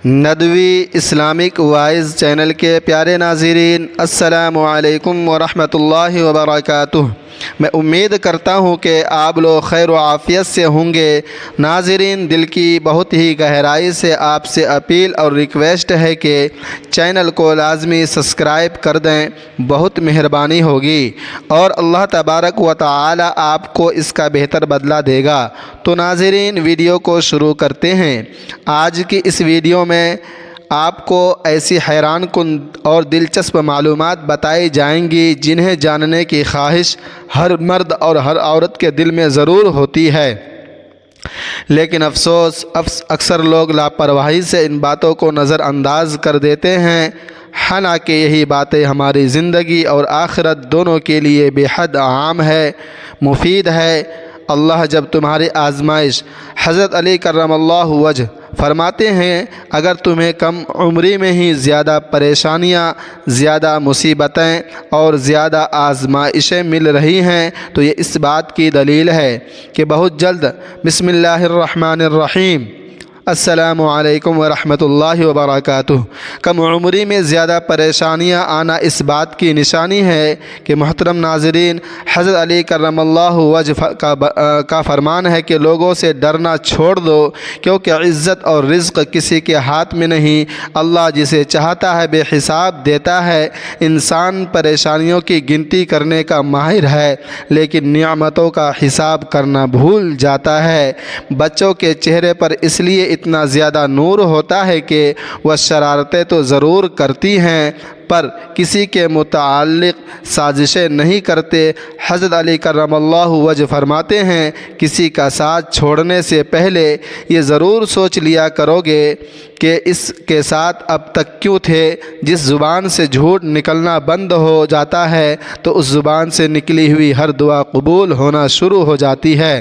Nadwi Islamic wise channel کے پیارے ناظرین، السلام علیکم ورحمۃ اللہ وبرکاتہ۔ میں امید کرتا ہوں کہ آپ لوگ خیر و عافیت سے ہوں گے۔ ناظرین، دل کی بہت ہی گہرائی سے آپ سے اپیل اور ریکویسٹ ہے کہ چینل کو لازمی سبسکرائب کر دیں، بہت مہربانی ہوگی اور اللہ تبارک و تعالی آپ کو اس کا بہتر بدلہ دے گا۔ تو ناظرین، ویڈیو کو شروع کرتے ہیں۔ آج کی اس ویڈیو میں آپ کو ایسی حیران کن اور دلچسپ معلومات بتائی جائیں گی جنہیں جاننے کی خواہش ہر مرد اور ہر عورت کے دل میں ضرور ہوتی ہے، لیکن افسوس اکثر لوگ لاپرواہی سے ان باتوں کو نظر انداز کر دیتے ہیں، حالانکہ یہی باتیں ہماری زندگی اور آخرت دونوں کے لیے بے حد عام ہے، مفید ہے۔ اللہ جب تمہاری آزمائش، حضرت علی کرم اللہ وجہ فرماتے ہیں، اگر تمہیں کم عمری میں ہی زیادہ پریشانیاں، زیادہ مصیبتیں اور زیادہ آزمائشیں مل رہی ہیں تو یہ اس بات کی دلیل ہے کہ بہت جلد بسم اللہ الرحمن الرحیم السلام علیکم ورحمۃ اللہ وبرکاتہ کم عمری میں زیادہ پریشانیاں آنا اس بات کی نشانی ہے کہ محترم ناظرین، حضرت علی کرم اللہ وجہ کا فرمان ہے کہ لوگوں سے ڈرنا چھوڑ دو، کیونکہ عزت اور رزق کسی کے ہاتھ میں نہیں، اللہ جسے چاہتا ہے بے حساب دیتا ہے۔ انسان پریشانیوں کی گنتی کرنے کا ماہر ہے، لیکن نعمتوں کا حساب کرنا بھول جاتا ہے۔ بچوں کے چہرے پر اس لیے اتنا زیادہ نور ہوتا ہے کہ وہ شرارتیں تو ضرور کرتی ہیں پر کسی کے متعلق سازشیں نہیں کرتے۔ حضرت علی کرم اللہ وجہ فرماتے ہیں، کسی کا ساتھ چھوڑنے سے پہلے یہ ضرور سوچ لیا کرو گے کہ اس کے ساتھ اب تک کیوں تھے۔ جس زبان سے جھوٹ نکلنا بند ہو جاتا ہے تو اس زبان سے نکلی ہوئی ہر دعا قبول ہونا شروع ہو جاتی ہے۔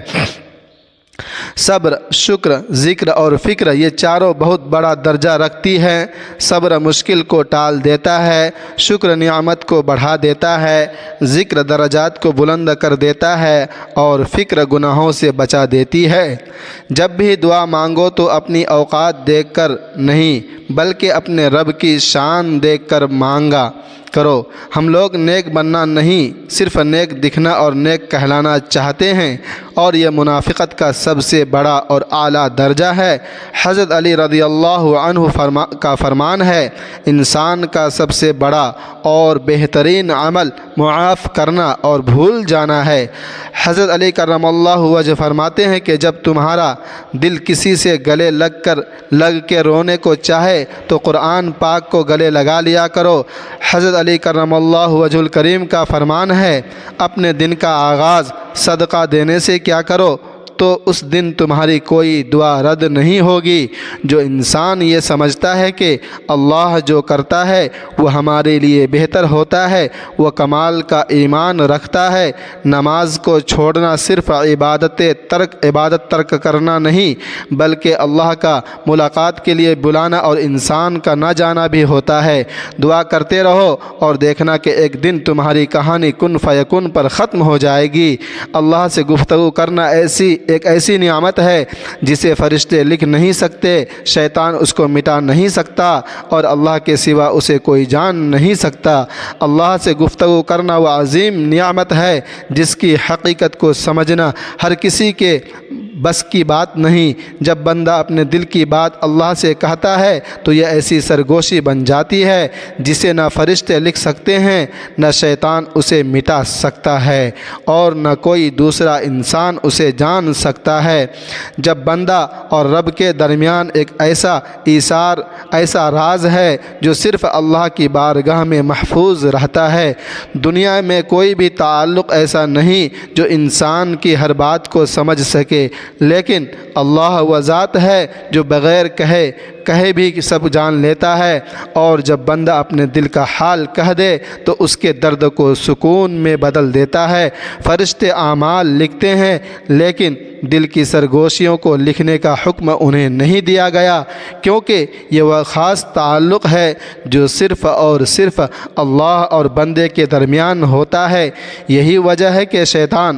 صبر، شکر، ذکر اور فکر، یہ چاروں بہت بڑا درجہ رکھتی ہیں۔ صبر مشکل کو ٹال دیتا ہے، شکر نعمت کو بڑھا دیتا ہے، ذکر درجات کو بلند کر دیتا ہے اور فکر گناہوں سے بچا دیتی ہے۔ جب بھی دعا مانگو تو اپنی اوقات دیکھ کر نہیں بلکہ اپنے رب کی شان دیکھ کر مانگا کرو۔ ہم لوگ نیک بننا نہیں، صرف نیک دکھنا اور نیک کہلانا چاہتے ہیں، اور یہ منافقت کا سب سے بڑا اور اعلیٰ درجہ ہے۔ حضرت علی رضی اللہ عنہ کا فرمان ہے، انسان کا سب سے بڑا اور بہترین عمل معاف کرنا اور بھول جانا ہے۔ حضرت علی کرم اللہ وجہ فرماتے ہیں کہ جب تمہارا دل کسی سے گلے لگ کے رونے کو چاہے تو قرآن پاک کو گلے لگا لیا کرو۔ حضرت علی کرم اللہ وجہ الکریم کا فرمان ہے، اپنے دن کا آغاز صدقہ دینے سے کیا کرو تو اس دن تمہاری کوئی دعا رد نہیں ہوگی۔ جو انسان یہ سمجھتا ہے کہ اللہ جو کرتا ہے وہ ہمارے لیے بہتر ہوتا ہے، وہ کمال کا ایمان رکھتا ہے۔ نماز کو چھوڑنا صرف عبادت ترک کرنا نہیں بلکہ اللہ کا ملاقات کے لیے بلانا اور انسان کا نہ جانا بھی ہوتا ہے۔ دعا کرتے رہو اور دیکھنا کہ ایک دن تمہاری کہانی کن فیکن پر ختم ہو جائے گی۔ اللہ سے گفتگو کرنا ایک ایسی نعمت ہے جسے فرشتے لکھ نہیں سکتے، شیطان اس کو مٹا نہیں سکتا اور اللہ کے سوا اسے کوئی جان نہیں سکتا۔ اللہ سے گفتگو کرنا وہ عظیم نعمت ہے جس کی حقیقت کو سمجھنا ہر کسی کے بس کی بات نہیں۔ جب بندہ اپنے دل کی بات اللہ سے کہتا ہے تو یہ ایسی سرگوشی بن جاتی ہے جسے نہ فرشتے لکھ سکتے ہیں، نہ شیطان اسے مٹا سکتا ہے اور نہ کوئی دوسرا انسان اسے جان سکتا ہے۔ جب بندہ اور رب کے درمیان ایک ایسا راز ہے جو صرف اللہ کی بارگاہ میں محفوظ رہتا ہے۔ دنیا میں کوئی بھی تعلق ایسا نہیں جو انسان کی ہر بات کو سمجھ سکے، لیکن اللہ وہ ذات ہے جو بغیر کہے بھی سب جان لیتا ہے، اور جب بندہ اپنے دل کا حال کہہ دے تو اس کے درد کو سکون میں بدل دیتا ہے۔ فرشتے اعمال لکھتے ہیں لیکن دل کی سرگوشیوں کو لکھنے کا حکم انہیں نہیں دیا گیا، کیونکہ یہ وہ خاص تعلق ہے جو صرف اور صرف اللہ اور بندے کے درمیان ہوتا ہے۔ یہی وجہ ہے کہ شیطان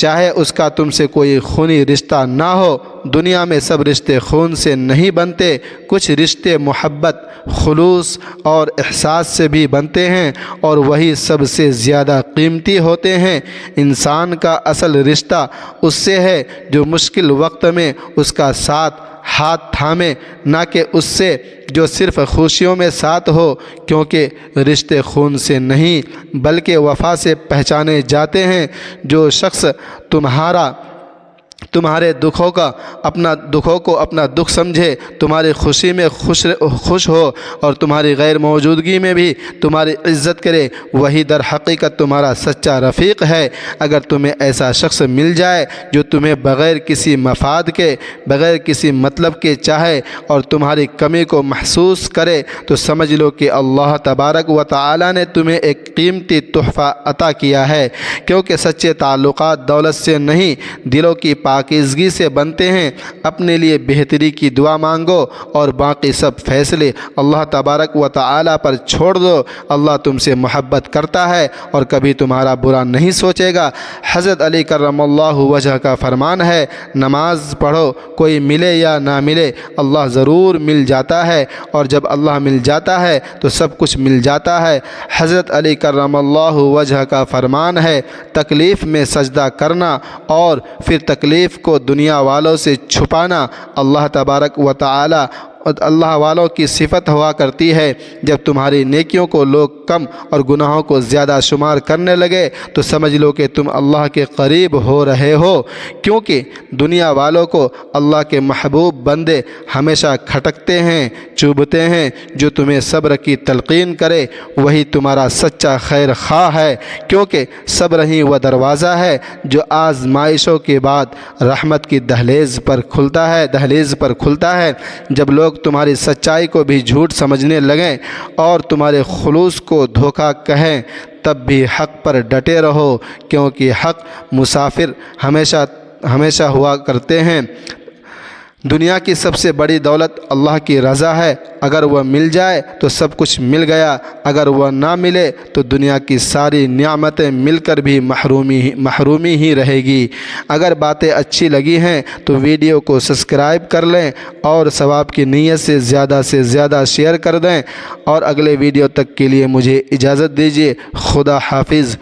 چاہے اس کا تم سے کوئی خونی رشتہ نہ ہو۔ دنیا میں سب رشتے خون سے نہیں بنتے، کچھ رشتے محبت، خلوص اور احساس سے بھی بنتے ہیں، اور وہی سب سے زیادہ قیمتی ہوتے ہیں۔ انسان کا اصل رشتہ اس سے ہے جو مشکل وقت میں اس کا ساتھ ہاتھ تھامے، نہ کہ اس سے جو صرف خوشیوں میں ساتھ ہو، کیونکہ رشتے خون سے نہیں بلکہ وفا سے پہچانے جاتے ہیں۔ جو شخص تمہارے دکھوں کو اپنا دکھ سمجھے، تمہاری خوشی میں خوش ہو اور تمہاری غیر موجودگی میں بھی تمہاری عزت کرے، وہی در حقیقت تمہارا سچا رفیق ہے۔ اگر تمہیں ایسا شخص مل جائے جو تمہیں بغیر کسی مفاد کے، بغیر کسی مطلب کے چاہے اور تمہاری کمی کو محسوس کرے، تو سمجھ لو کہ اللہ تبارک و تعالی نے تمہیں ایک قیمتی تحفہ عطا کیا ہے، کیونکہ سچے تعلقات دولت سے نہیں، دلوں کی پاکیزگی سے بنتے ہیں۔ اپنے لیے بہتری کی دعا مانگو اور باقی سب فیصلے اللہ تبارک و تعالی پر چھوڑ دو۔ اللہ تم سے محبت کرتا ہے اور کبھی تمہارا برا نہیں سوچے گا۔ حضرت علی کرم اللہ وجہ کا فرمان ہے، نماز پڑھو، کوئی ملے یا نہ ملے، اللہ ضرور مل جاتا ہے، اور جب اللہ مل جاتا ہے تو سب کچھ مل جاتا ہے۔ حضرت علی کرم اللہ وجہ کا فرمان ہے، تکلیف میں سجدہ کرنا اور پھر تکلیف کو دنیا والوں سے چھپانا اللہ تبارک و تعالی اللہ والوں کی صفت ہوا کرتی ہے۔ جب تمہاری نیکیوں کو لوگ کم اور گناہوں کو زیادہ شمار کرنے لگے تو سمجھ لو کہ تم اللہ کے قریب ہو رہے ہو، کیونکہ دنیا والوں کو اللہ کے محبوب بندے ہمیشہ کھٹکتے ہیں، چوبھتے ہیں۔ جو تمہیں صبر کی تلقین کرے وہی تمہارا سچا خیر خواہ ہے، کیونکہ صبر ہی وہ دروازہ ہے جو آزمائشوں کے بعد رحمت کی دہلیز پر کھلتا ہے۔ جب لوگ تمہاری سچائی کو بھی جھوٹ سمجھنے لگیں اور تمہارے خلوص کو دھوکہ کہیں، تب بھی حق پر ڈٹے رہو، کیونکہ حق مسافر ہمیشہ ہوا کرتے ہیں۔ دنیا کی سب سے بڑی دولت اللہ کی رضا ہے۔ اگر وہ مل جائے تو سب کچھ مل گیا، اگر وہ نہ ملے تو دنیا کی ساری نعمتیں مل کر بھی محرومی ہی رہے گی۔ اگر باتیں اچھی لگی ہیں تو ویڈیو کو سبسکرائب کر لیں اور ثواب کی نیت سے زیادہ شیئر کر دیں، اور اگلے ویڈیو تک کے لیے مجھے اجازت دیجیے۔ خدا حافظ۔